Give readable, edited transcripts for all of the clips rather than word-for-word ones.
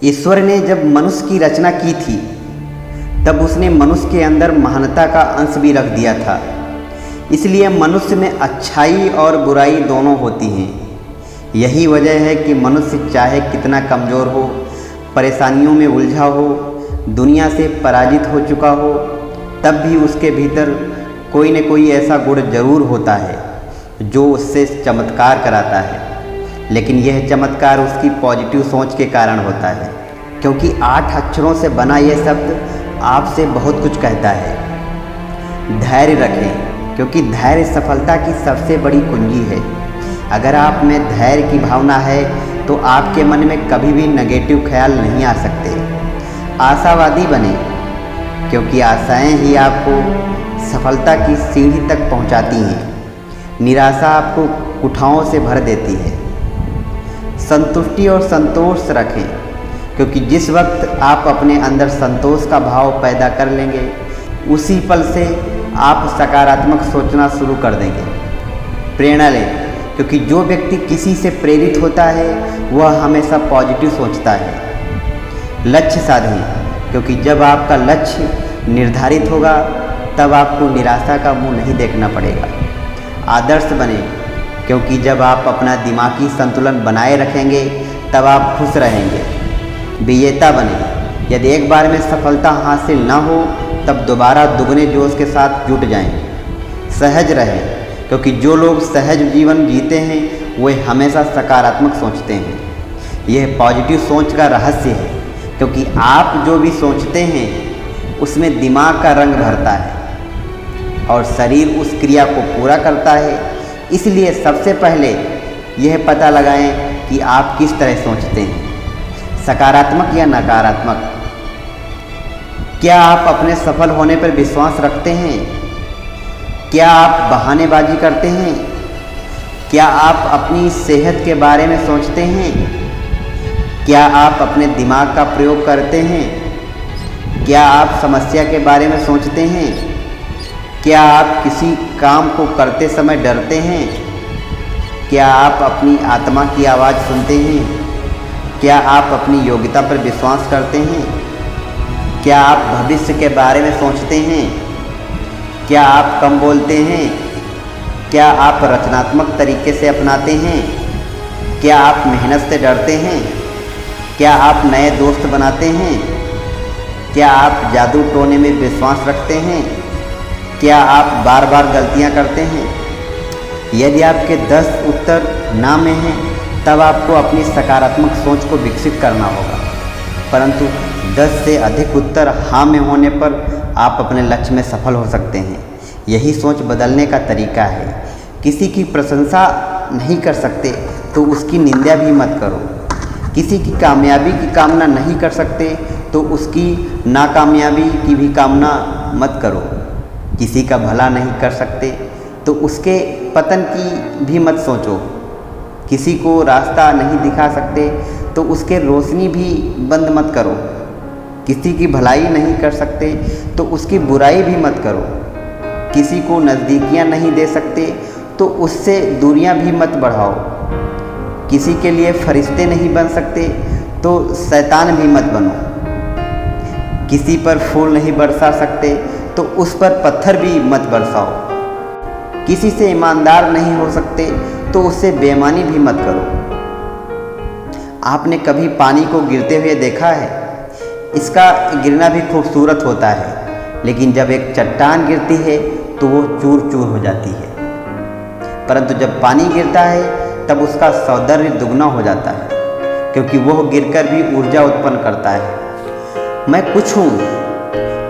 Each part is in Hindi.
ईश्वर ने जब मनुष्य की रचना की थी तब उसने मनुष्य के अंदर महानता का अंश भी रख दिया था। इसलिए मनुष्य में अच्छाई और बुराई दोनों होती हैं। यही वजह है कि मनुष्य चाहे कितना कमज़ोर हो, परेशानियों में उलझा हो, दुनिया से पराजित हो चुका हो, तब भी उसके भीतर कोई न कोई ऐसा गुण जरूर होता है जो उससे चमत्कार कराता है। लेकिन यह चमत्कार उसकी पॉजिटिव सोच के कारण होता है, क्योंकि 8 अक्षरों से बना यह शब्द आपसे बहुत कुछ कहता है। धैर्य रखें, क्योंकि धैर्य सफलता की सबसे बड़ी कुंजी है। अगर आप में धैर्य की भावना है तो आपके मन में कभी भी नेगेटिव ख्याल नहीं आ सकते। आशावादी बने, क्योंकि आशाएं ही आपको सफलता की सीढ़ी तक पहुंचाती हैं। निराशा आपको कुठाओं से भर देती है। संतुष्टि और संतोष रखें, क्योंकि जिस वक्त आप अपने अंदर संतोष का भाव पैदा कर लेंगे, उसी पल से आप सकारात्मक सोचना शुरू कर देंगे। प्रेरणा लें, क्योंकि जो व्यक्ति किसी से प्रेरित होता है वह हमेशा पॉजिटिव सोचता है। लक्ष्य साधें, क्योंकि जब आपका लक्ष्य निर्धारित होगा तब आपको निराशा का मुंह नहीं देखना पड़ेगा। आदर्श बने, क्योंकि जब आप अपना दिमागी संतुलन बनाए रखेंगे तब आप खुश रहेंगे। विजेता बने, यदि एक बार में सफलता हासिल न हो तब दोबारा दुगने जोश के साथ जुट जाएं। सहज रहें, क्योंकि जो लोग सहज जीवन जीते हैं वे हमेशा सकारात्मक सोचते हैं। यह पॉजिटिव सोच का रहस्य है, क्योंकि आप जो भी सोचते हैं उसमें दिमाग का रंग भरता है और शरीर उस क्रिया को पूरा करता है। इसलिए सबसे पहले यह पता लगाएं कि आप किस तरह सोचते हैं, सकारात्मक या नकारात्मक। क्या आप अपने सफल होने पर विश्वास रखते हैं? क्या आप बहानेबाजी करते हैं? क्या आप अपनी सेहत के बारे में सोचते हैं? क्या आप अपने दिमाग का प्रयोग करते हैं? क्या आप समस्या के बारे में सोचते हैं? क्या आप किसी काम को करते समय डरते हैं? क्या आप अपनी आत्मा की आवाज़ सुनते हैं? क्या आप अपनी योग्यता पर विश्वास करते हैं? क्या आप भविष्य के बारे में सोचते हैं? क्या आप कम बोलते हैं? क्या आप रचनात्मक तरीके से अपनाते हैं? क्या आप मेहनत से डरते हैं? क्या आप नए दोस्त बनाते हैं? क्या आप जादू टोने में विश्वास रखते हैं? क्या आप बार बार गलतियां करते हैं? यदि आपके 10 उत्तर ना में हैं तब आपको अपनी सकारात्मक सोच को विकसित करना होगा, परंतु 10 से अधिक उत्तर हाँ में होने पर आप अपने लक्ष्य में सफल हो सकते हैं। यही सोच बदलने का तरीका है। किसी की प्रशंसा नहीं कर सकते तो उसकी निंदा भी मत करो। किसी की कामयाबी की कामना नहीं कर सकते तो उसकी नाकामयाबी की भी कामना मत करो। किसी का भला नहीं कर सकते तो उसके पतन की भी मत सोचो। किसी को रास्ता नहीं दिखा सकते तो उसके रोशनी भी बंद मत करो। किसी की भलाई नहीं कर सकते तो उसकी बुराई भी मत करो। किसी को नज़दीकियां नहीं दे सकते तो उससे दूरियां भी मत बढ़ाओ। किसी के लिए फरिश्ते नहीं बन सकते तो शैतान भी मत बनो। किसी पर फूल नहीं बरसा सकते तो उस पर पत्थर भी मत बरसाओ। किसी से ईमानदार नहीं हो सकते तो उससे बेईमानी भी मत करो। आपने कभी पानी को गिरते हुए देखा है? इसका गिरना भी खूबसूरत होता है, लेकिन जब एक चट्टान गिरती है तो वो चूर चूर हो जाती है। परंतु जब पानी गिरता है तब उसका सौंदर्य दुगना हो जाता है, क्योंकि वह गिरकर भी ऊर्जा उत्पन्न करता है। मैं कुछ हूँ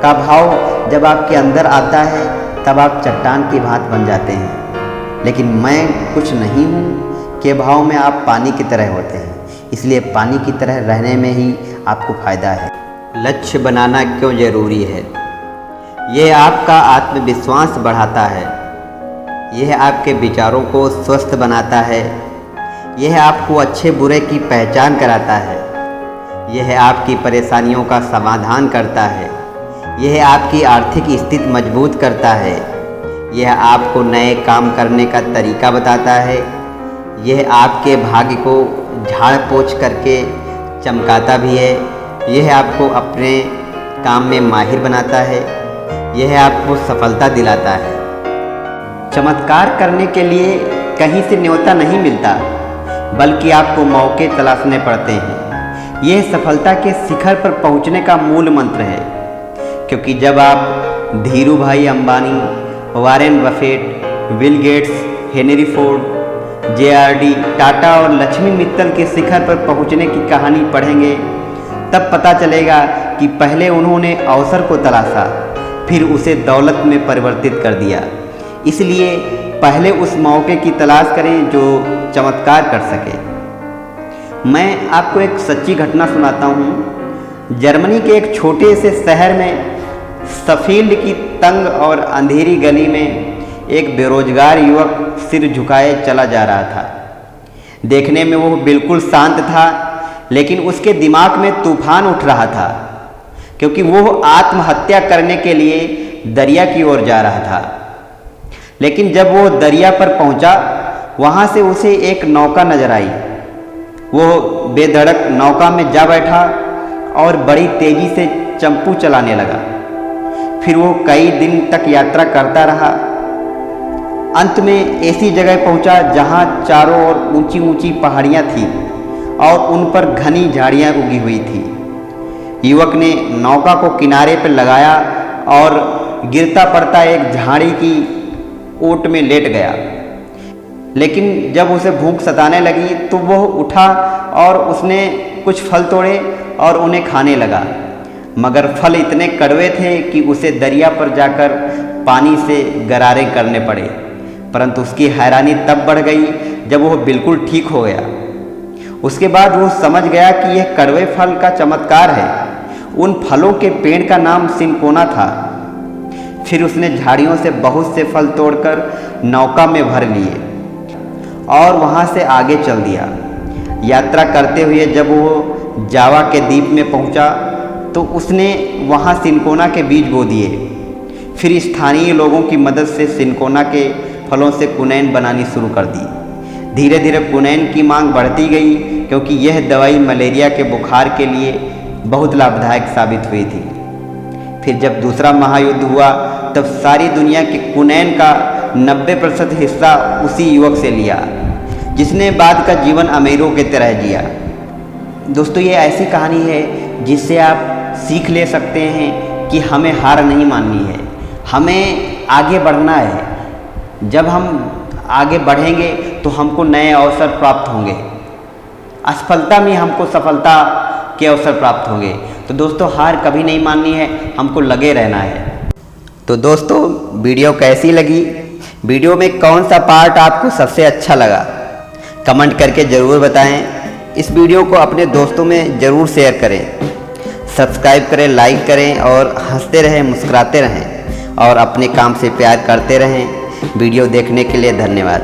का भाव जब आपके अंदर आता है तब आप चट्टान की भांति बन जाते हैं, लेकिन मैं कुछ नहीं हूँ के भाव में आप पानी की तरह होते हैं। इसलिए पानी की तरह रहने में ही आपको फ़ायदा है। लक्ष्य बनाना क्यों ज़रूरी है? यह आपका आत्मविश्वास बढ़ाता है। यह आपके विचारों को स्वस्थ बनाता है। यह आपको अच्छे बुरे की पहचान कराता है। यह आपकी परेशानियों का समाधान करता है। यह आपकी आर्थिक स्थिति मजबूत करता है। यह आपको नए काम करने का तरीका बताता है। यह आपके भाग्य को झाड़ पोंछ करके चमकाता भी है, यह आपको अपने काम में माहिर बनाता है, यह आपको सफलता दिलाता है। चमत्कार करने के लिए कहीं से न्योता नहीं मिलता, बल्कि आपको मौके तलाशने पड़ते हैं। यह सफलता के शिखर पर पहुंचने का मूल मंत्र है, क्योंकि जब आप धीरू भाई Ambani, Warren Buffett, Bill Gates, Henry Ford, JRD Tata और लक्ष्मी मित्तल के शिखर पर पहुंचने की कहानी पढ़ेंगे, तब पता चलेगा कि पहले उन्होंने अवसर को तलाशा, फिर उसे दौलत में परिवर्तित कर दिया। इसलिए पहले उस मौके की तलाश करें जो चमत्कार कर सके। मैं आपको एक सच्ची घटना सुनाता हूँ। जर्मनी के एक छोटे से शहर में सफील्ड की तंग और अंधेरी गली में एक बेरोजगार युवक सिर झुकाए चला जा रहा था। देखने में वो बिल्कुल शांत था, लेकिन उसके दिमाग में तूफान उठ रहा था, क्योंकि वो आत्महत्या करने के लिए दरिया की ओर जा रहा था। लेकिन जब वो दरिया पर पहुंचा, वहां से उसे एक नौका नजर आई। वो बेधड़क नौका में जा बैठा और बड़ी तेजी से चंपू चलाने लगा। फिर वो कई दिन तक यात्रा करता रहा। अंत में ऐसी जगह पहुंचा जहां चारों ओर ऊंची ऊंची पहाड़ियां थीं और उन पर घनी झाड़ियां उगी हुई थी। युवक ने नौका को किनारे पर लगाया और गिरता पड़ता एक झाड़ी की ओट में लेट गया। लेकिन जब उसे भूख सताने लगी तो वह उठा और उसने कुछ फल तोड़े और उन्हें खाने लगा, मगर फल इतने कड़वे थे कि उसे दरिया पर जाकर पानी से गरारे करने पड़े। परंतु उसकी हैरानी तब बढ़ गई जब वह बिल्कुल ठीक हो गया। उसके बाद वो समझ गया कि यह कड़वे फल का चमत्कार है। उन फलों के पेड़ का नाम सिनकोना था। फिर उसने झाड़ियों से बहुत से फल तोड़कर नौका में भर लिए और वहाँ से आगे चल दिया। यात्रा करते हुए जब वो जावा के द्वीप में पहुँचा तो उसने वहाँ सिनकोना के बीज बो दिए। फिर स्थानीय लोगों की मदद से सिनकोना के फलों से कुनैन बनानी शुरू कर दी। धीरे धीरे कुनैन की मांग बढ़ती गई, क्योंकि यह दवाई मलेरिया के बुखार के लिए बहुत लाभदायक साबित हुई थी। फिर जब दूसरा महायुद्ध हुआ तब सारी दुनिया के कुनैन का 90% हिस्सा उसी युवक से लिया, जिसने बाद का जीवन अमीरों की तरह जिया। दोस्तों, ये ऐसी कहानी है जिससे आप सीख ले सकते हैं कि हमें हार नहीं माननी है, हमें आगे बढ़ना है। जब हम आगे बढ़ेंगे तो हमको नए अवसर प्राप्त होंगे, असफलता में हमको सफलता के अवसर प्राप्त होंगे। तो दोस्तों, हार कभी नहीं माननी है, हमको लगे रहना है। तो दोस्तों, वीडियो कैसी लगी? वीडियो में कौन सा पार्ट आपको सबसे अच्छा लगा? कमेंट करके ज़रूर बताएं। इस वीडियो को अपने दोस्तों में ज़रूर शेयर करें, सब्सक्राइब करें, लाइक करें और हंसते रहें, मुस्कुराते रहें और अपने काम से प्यार करते रहें। वीडियो देखने के लिए धन्यवाद।